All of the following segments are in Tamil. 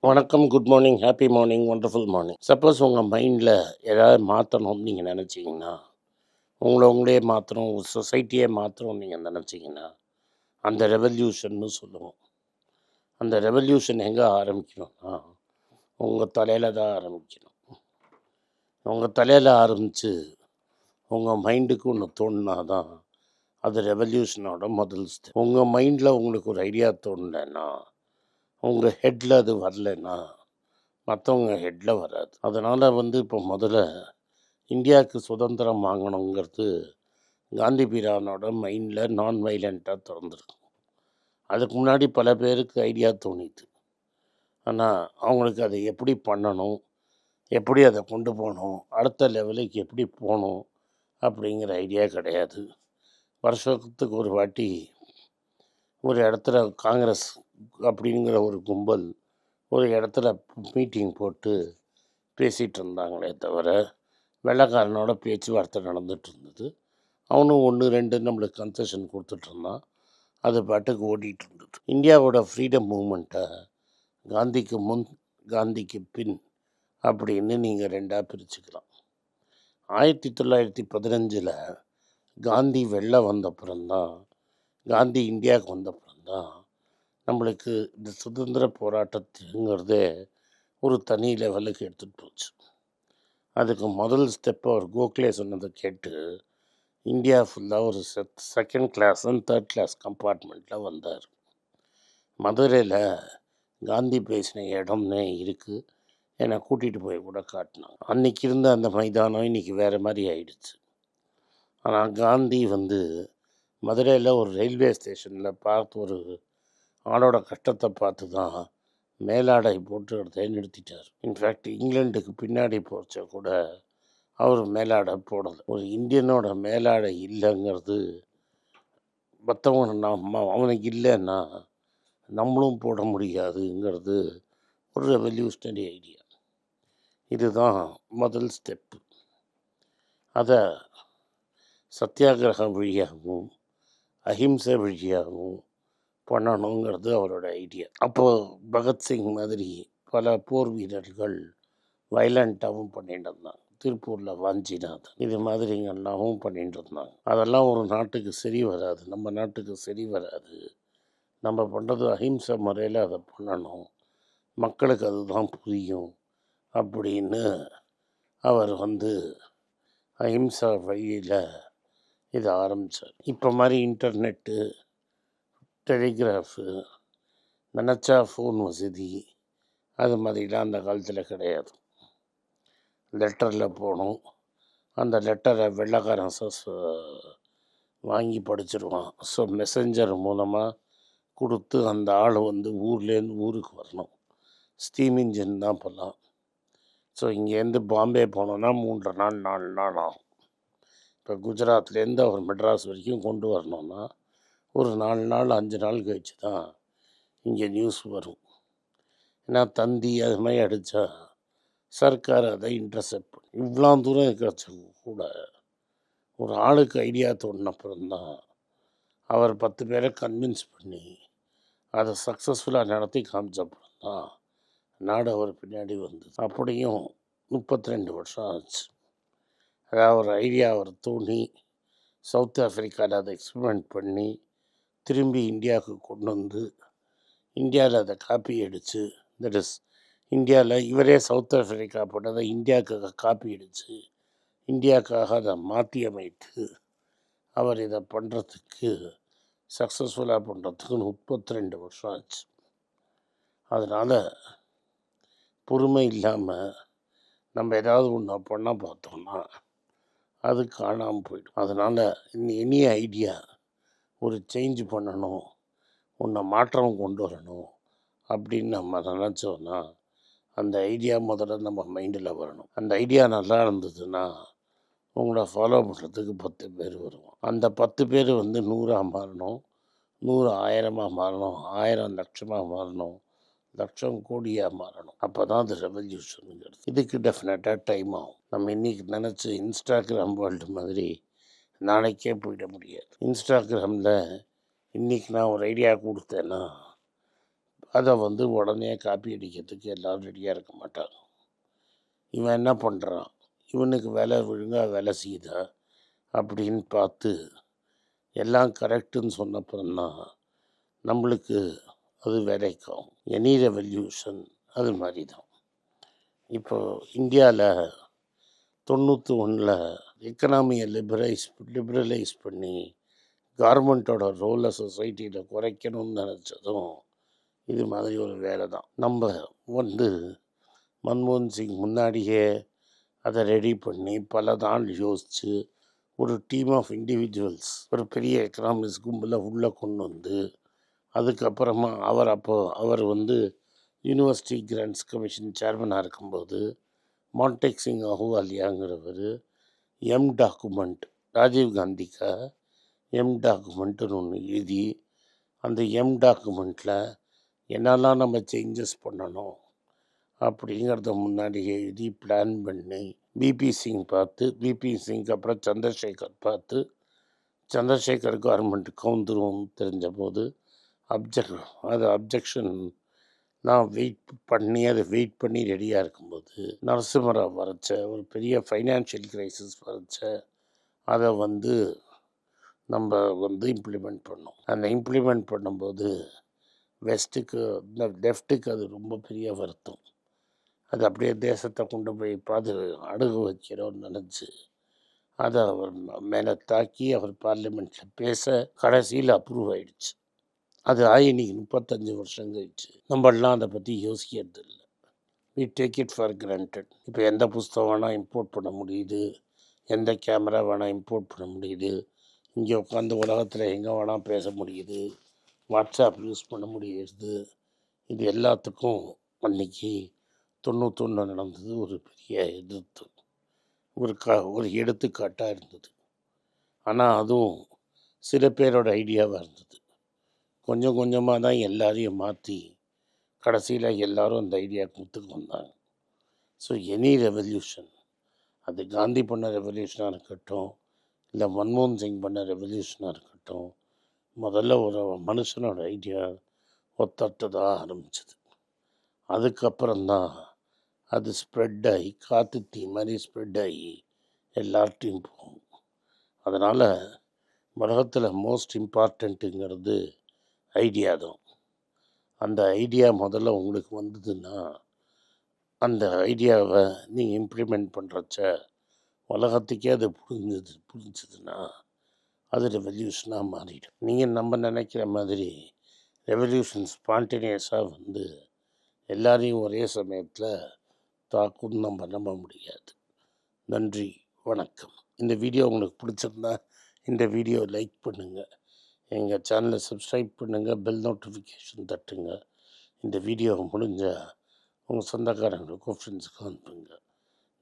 வணக்கம், good morning, happy morning, wonderful morning. Suppose உங்கள் மைண்டில் ஏதாவது மாற்றணும்னு நீங்கள் நினச்சிங்கன்னா, உங்களே மாற்றணும், ஒரு சொசைட்டியே மாற்றணும்னு நீங்கள் நினச்சிங்கன்னா, அந்த ரெவல்யூஷன்னு சொல்லுவோம். அந்த ரெவல்யூஷன் எங்கே ஆரம்பிக்கணும்னா, உங்கள் தலையில் தான் ஆரம்பிக்கணும். உங்கள் தலையில் ஆரம்பித்து உங்கள் மைண்டுக்கு ஒன்று தோணுனா தான் அது ரெவல்யூஷனோட முதல் ஸ்டெப். உங்கள் மைண்டில் உங்களுக்கு ஒரு ஐடியா தோணலைன்னா, உங்கள் ஹெட்டில் அது வரலைன்னா மற்றவங்க ஹெட்டில் வராது. அதனால் இப்போ முதல்ல இந்தியாவுக்கு சுதந்திரம் வாங்கணுங்கிறது காந்தி பிரானோட மைண்டில் நான் வைலண்ட்டாக திறந்துருக்கும். அதுக்கு முன்னாடி பல பேருக்கு ஐடியா தோணிது. ஆனால் அவங்களுக்கு அதை எப்படி பண்ணணும், எப்படி அதை கொண்டு போகணும், அடுத்த லெவலுக்கு எப்படி போகணும் அப்படிங்கிற ஐடியா கிடையாது. வருஷத்துக்கு ஒரு வாட்டி ஒரு இடத்துல காங்கிரஸ் அப்படிங்கிற ஒரு கும்பல் ஒரு இடத்துல மீட்டிங் போட்டு பேசிகிட்டு இருந்தாங்களே தவிர வெள்ளைக்காரனோட பேச்சுவார்த்தை நடந்துகிட்டு இருந்தது. அவனும் 1-2 நம்மளுக்கு கன்செஷன் கொடுத்துட்ருந்தான். அது பாட்டுக்கு ஓடிட்டு இருந்தது. இந்தியாவோட ஃப்ரீடம் மூமெண்ட்டை காந்திக்கு முன் காந்திக்கு பின் அப்படின்னு நீங்கள் ரெண்டாக பிரிச்சுக்கலாம். 1915 காந்தி வெளில வந்தப்புறம்தான், காந்தி இந்தியாவுக்கு வந்தப்புறம்தான் நம்மளுக்கு இந்த சுதந்திர போராட்டத்துங்கிறதே ஒரு தனி லெவலுக்கு எடுத்துகிட்டு போச்சு. அதுக்கு முதல் ஸ்டெப் அவர் கோகலே சொன்னதை கேட்டு இந்தியா ஃபுல்லாக ஒரு second class and third class கம்பார்ட்மெண்ட்டில் வந்தார். மதுரையில் காந்தி பேசின இடம்னே இருக்குது. என்னை கூட்டிகிட்டு போய் கூட காட்டினாங்க. அன்றைக்கி இருந்த அந்த மைதானம் இன்றைக்கி வேறு மாதிரி ஆயிடுச்சு. ஆனால் காந்தி மதுரையில் ஒரு ரயில்வே ஸ்டேஷனில் பார்த்து ஒரு ஆளோட கஷ்டத்தை பார்த்து தான் மேலாடை போட்டு எடுத்து நிறுத்திட்டார். இன்ஃபேக்ட் இங்கிலாண்டுக்கு பின்னாடி போச்சா கூட அவர் மேலாடை போடலை. ஒரு இந்தியனோட மேலாடை இல்லைங்கிறது மற்றவங்க அவனுக்கு இல்லைன்னா நம்மளும் போட முடியாதுங்கிறது ஒரு ரெவல்யூஷனரி ஐடியா. இதுதான் முதல் ஸ்டெப்பு. அதை சத்தியாகிரகம் வழியாகவும் அஹிம்சை வழியாகவும் பண்ணணுங்கிறது அவரோட ஐடியா. அப்போது பகத்சிங் மாதிரி பல போர் வீரர்கள் வைலண்ட்டாகவும் பண்ணிட்டு இருந்தாங்க. திருப்பூரில் வாஞ்சிநாதன் இது மாதிரிங்கெல்லாமும் பண்ணிட்டு இருந்தாங்க. அதெல்லாம் ஒரு நாட்டுக்கு சரி வராது, நம்ம நாட்டுக்கு சரி வராது. நம்ம பண்ணுறது அஹிம்சை முறையில் அதை பண்ணணும், மக்களுக்கு அதுதான் புரியும் அப்படின்னு அவர் அஹிம்சா வழியில் இதை ஆரம்பித்தார். இப்போ மாதிரி இன்டர்நெட்டு, டெலிகிராஃபு, நினச்சா ஃபோன் வசதி அது மாதிரிலாம் அந்த காலத்தில் கிடையாது. லெட்டரில் போகணும். அந்த லெட்டரை வெள்ளைக்காரன் வாங்கி படிச்சிருவான். ஸோ மெசஞ்சர் மூலமாக கொடுத்து அந்த ஆள் ஊர்லேருந்து ஊருக்கு வரணும். ஸ்டீம் இன்ஜின் தான் போகலாம். ஸோ இங்கேருந்து பாம்பே போனோன்னா 3 நாள் 4 நாள் ஆகும். இப்போ குஜராத்லேருந்து அவர் மெட்ராஸ் வரைக்கும் கொண்டு வரணுன்னா ஒரு 4 நாள் 5 நாள் கழிச்சு தான் இங்கே நியூஸ் வரும். ஏன்னா தந்தி அது மாதிரி அடித்தா சர்க்கார் அதை இன்டர்செப்ட் பண்ணி இவ்வளோ தூரம் இருக்கிறச்ச கூட ஒரு ஆளுக்கு ஐடியா தோணுனப்புறம்தான் அவர் 10 பேரை கன்வின்ஸ் பண்ணி அதை சக்ஸஸ்ஃபுல்லாக நடத்தி காமிச்சப்புறம் தான் நாடு அவர் பின்னாடி வந்தது. அப்படியும் 32 வருஷம் ஆச்சு. அதாவது ஒரு ஐடியா அவர் தோணி சவுத் ஆஃப்ரிக்காவில் அதை எக்ஸ்பெரிமெண்ட் பண்ணி திரும்பி இந்தியாவுக்கு கொண்டு இந்தியாவில் அதை காப்பி அடித்து, தட் இஸ் இந்தியாவில் இவரே சவுத் ஆஃப்ரிக்கா போட்டதை இந்தியாவுக்காக காப்பி அடித்து இந்தியாவுக்காக அதை மாற்றி அமைத்து அவர் இதை பண்ணுறதுக்கு சக்ஸஸ்ஃபுல்லாக பண்ணுறதுக்கு 32 வருஷம் ஆச்சு. அதனால் பொறுமை இல்லாமல் நம்ம ஏதாவது ஒன்று பண்ண பார்த்தோம்னா அது காணாமல் போயிடும். அதனால் எனி ஐடியா ஒரு சேஞ்ச் பண்ணணும், ஒன்றை மாற்றம் கொண்டு வரணும் அப்படின்னு நம்ம நினச்சோன்னா அந்த ஐடியா முதல்ல நம்ம மைண்டில் வரணும். அந்த ஐடியா நல்லா இருந்ததுன்னா உங்களை ஃபாலோ பண்ணுறதுக்கு 10 பேர் வருவோம். அந்த 10 பேர் 100ஆக மாறணும், 100 1000ஆக மாறணும், 1000 லட்சமாக மாறணும், லட்சம் கோடியாக மாறணும். அப்போ தான் அது ரெவல்யூஷனுங்கிறது. இதுக்கு டெஃபினட்டாக டைம் ஆகும். நம்ம இன்றைக்கி நினச்சி இன்ஸ்டாகிராம் வேர்ல்டு மாதிரி நாளைக்கே போயிட முடியாது. இன்ஸ்டாகிராமில் இன்றைக்கி நான் ஒரு ஐடியா கொடுத்தேன்னா அதை வந்து உடனே காப்பி அடிக்கிறதுக்கு எல்லோரும் ரெடியாக இருக்க மாட்டாங்க. இவன் என்ன பண்ணுறான், இவனுக்கு ஒழுங்காக வேலை செய்யுதா அப்படின்னு பார்த்து எல்லாம் கரெக்டுன்னு சொன்னப்புறம்தான் நம்மளுக்கு அது வேலைக்கும். எனி ரெவல்யூஷன் அது மாதிரி தான். இப்போது இந்தியாவில் 91 எக்கனாமியை லிபரலைஸ் பண்ணி கவர்மெண்ட்டோட ரோலை சொசைட்டியில் குறைக்கணும்னு நினச்சதும் இது மாதிரி ஒரு வேலை தான். நம்ம வந்து மன்மோகன் சிங் முன்னாடியே அதை ரெடி பண்ணி பல நாள் யோசித்து ஒரு டீம் ஆஃப் இண்டிவிஜுவல்ஸ் ஒரு பெரிய எக்கனாமிக்ஸ் கும்பலை உள்ளே கொண்டு வந்து அதுக்கப்புறமா அவர் வந்து யூனிவர்சிட்டி கிராண்ட்ஸ் கமிஷன் சேர்மனாக இருக்கும்போது மான்டேக் சிங் அஹுவாலியாங்கிறவர் டாக்குமெண்ட் ராஜீவ்காந்திக்காக டாக்குமெண்ட்டுன்னு ஒன்று எழுதி அந்த டாக்குமெண்ட்டில் என்னெல்லாம் நம்ம சேஞ்சஸ் பண்ணணும் அப்படிங்கிறத முன்னாடி எழுதி பிளான் பண்ணி பிபி சிங்க்கு அப்புறம் சந்திரசேகர் கவர்மெண்ட் கவுந்துரும் தெரிஞ்ச போது அப்ஜெக்ஷன் நான் வெயிட் பண்ணி ரெடியாக இருக்கும்போது நரசிம்மராவ் வரைச்ச ஒரு பெரிய ஃபைனான்ஷியல் கிரைசிஸ் வரைச்ச அதை வந்து நம்ம வந்து இம்ப்ளிமெண்ட் பண்ணோம். அந்த இம்ப்ளிமெண்ட் பண்ணும்போது லெஃப்ட்டுக்கு அது ரொம்ப பெரிய வருத்தம். அது அப்படியே தேசத்தை கொண்டு போய் அணுகு வைக்கிறோன்னு நினச்சி அதை அவர் மேலே தாக்கி அவர் பார்லிமெண்ட்டில் பேச கடைசியில் அப்ரூவ் ஆகிடுச்சு. அது இன்னைக்கு 35 வருஷம் கழிச்சு நம்மளாம் அதை பற்றி யோசிக்கிறது இல்லை. We take it for granted. இப்போ எந்த புஸ்தகம் வேணால் இம்போர்ட் பண்ண முடியுது, எந்த கேமரா வேணால் இம்போர்ட் பண்ண முடியுது, இங்கே உட்காந்து உலகத்தில் எங்கே வேணால் பேச முடியுது, வாட்ஸ்அப் யூஸ் பண்ண முடியுது. இது எல்லாத்துக்கும் அன்றைக்கி 91 நடந்தது ஒரு பெரிய எதிர்த்து ஒரு எடுத்துக்காட்டாக இருந்தது. ஆனால் அதுவும் சில பேரோட ஐடியாவாக இருந்தது. கொஞ்சம் கொஞ்சமாக தான் எல்லாரையும் மாற்றி கடைசியில் எல்லோரும் அந்த ஐடியாவுக்கு ஒத்துக்கு வந்தாங்க. ஸோ எனி ரெவல்யூஷன், அது காந்தி பண்ண ரெவல்யூஷனாக இருக்கட்டும், இல்லை மன்மோகன் சிங் பண்ண ரெவல்யூஷனாக இருக்கட்டும், முதல்ல ஒரு மனுஷனோட ஐடியா ஒத்தட்டதாக ஆரம்பிச்சது. அதுக்கப்புறம்தான் அது ஸ்ப்ரெட் ஆகி காற்று தீ மாதிரி ஸ்ப்ரெட் ஆகி எல்லார்ட்டையும் போகும். அதனால் உலகத்தில் மோஸ்ட் இம்பார்ட்டண்ட்டுங்கிறது ஐடியா தான். அந்த ஐடியா முதல்ல உங்களுக்கு வந்ததுன்னா அந்த ஐடியாவை நீங்கள் இம்ப்ளிமெண்ட் பண்ணுறச்ச உலகத்துக்கே அது புரிஞ்சுதுன்னா அது ரெவல்யூஷனாக மாறிடும். நீங்கள் நம்ம நினைக்கிற மாதிரி ரெவல்யூஷன் ஸ்பான்டேனியஸாக வந்து எல்லாரையும் ஒரே சமயத்தில் தாக்குன்னு நம்ம நம்ப முடியாது. நன்றி, வணக்கம். இந்த வீடியோ உங்களுக்கு பிடிச்சிருந்தா இந்த வீடியோ லைக் பண்ணுங்கள், எங்கள் சேனலை சப்ஸ்கிரைப் பண்ணுங்கள், பெல் நோட்டிஃபிகேஷன் தட்டுங்க. இந்த வீடியோ முடிஞ்சால் உங்கள் சொந்தக்காரங்களுக்கும் ஃப்ரெண்ட்ஸுக்கும் அனுப்புங்க.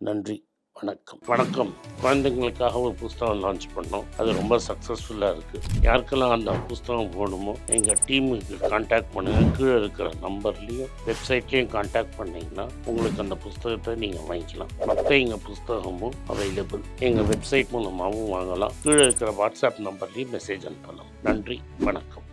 நன்றி, வணக்கம். குழந்தைங்களுக்காக ஒரு புஸ்தகம் லான்ச் பண்ணோம். அது ரொம்ப சக்ஸஸ்ஃபுல்லாக இருக்குது. யாருக்கெல்லாம் அந்த புஸ்தகம் போகணுமோ எங்கள் டீமுக்கு கான்டாக்ட் பண்ணுங்கள். கீழே இருக்கிற நம்பர்லேயும் வெப்சைட்லேயும் கான்டாக்ட் பண்ணிங்கன்னா உங்களுக்கு அந்த புஸ்தகத்தை நீங்கள் வாங்கிக்கலாம். மற்ற எங்கள் புஸ்தகமும் அவைலபிள் எங்கள் வெப்சைட் மூலமாகவும் வாங்கலாம். கீழே இருக்கிற வாட்ஸ்அப் நம்பர்லேயும் மெசேஜ் அனுப்பலாம். நன்றி, வணக்கம்.